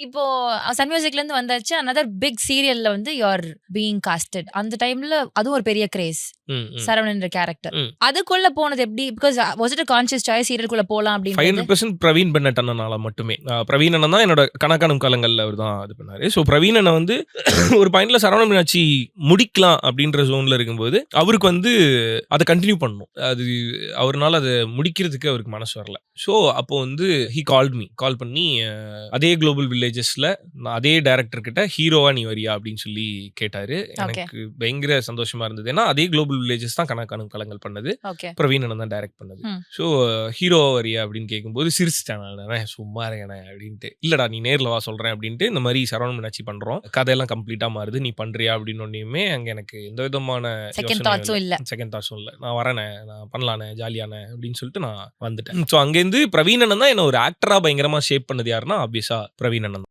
இப்போ சன் மியூசிக்ல இருந்து வந்தாச்சு. அனதர் பிக் சீரியல்ல வந்து யூ ஆர் பீயிங் காஸ்டட். அந்த டைம்ல அதுவும் ஒரு பெரிய கிரேஸ். சரவணன்ற கேரக்டர். அதுக்குள்ள போனது எப்படி? Because was it a conscious choice சீரியல்குள்ள போலாம் அப்படின்றது? 500% பிரவீன் பென்னட் அண்ணனால மட்டுமே. பிரவீன் அண்ணன் தான் என்னோட கணக்கானும் காலங்கள்ல அவர் தான் இது பண்ணாரு. ஸோ பிரவீன் அண்ணன் வந்து ஒரு பாயிண்ட்ல சரவண மீனாட்சி முடிக்கலாம் அப்படின்ற ஜோன்ல இருக்கும்போது அவருக்கு வந்து அதை கண்டினியூ பண்ணணும். அது அவர்னால அதை முடிக்கிறதுக்கு அவருக்கு மனசு வரல. ஸோ அப்போ வந்து ஹி கால் பண்ணி அதே குளோபல் வில்லேஜஸ்ல அதே டைரக்டர் கிட்ட ஹீரோவா நீ வரியா அப்படின்னு சொல்லி கேட்டாரு. எனக்கு பயங்கர சந்தோஷமா இருந்தது. ஏன்னா அதே குளோபல் வில்லேஜஸ் தான் கணக்கானும் களங்கள் பண்ணது. பிரவீன் அண்ணன் தான் டைரக்ட் பண்ணது. ஸோ ஹீரோவா வரியா அப்படின்னு கேட்கும்போது சிரிச்சிட்டானே, சும்மா இருக்கேனே அப்படின்ட்டு. இல்லடா நீ நேர்ல வா சொல்றேன் அப்படின்ட்டு இந்த மாதிரி சரவண மீனாட்சி பண்றோம், கதையெல்லாம் கம்ப்ளீட்டா மாறுது, நீ பண்றியா அப்படின்னு ஒன்னையுமே அங்க எனக்கு எந்த விதமான செகண்ட் தாட்ஸும் இல்ல. நான் வரேனே, நான் பண்ணலானே, ஜாலியானே அப்படின்னு சொல்லிட்டு நான் வந்துட்டேன். ஸோ அங்கேருந்து பிரவீன் அண்ணன் தான் என்ன ஒரு ஆக்டரா பயங்கரமா ஷேப் பண்ணது யாருன்னா ஆப்வியஸா பிரவீன் அண்ணன்.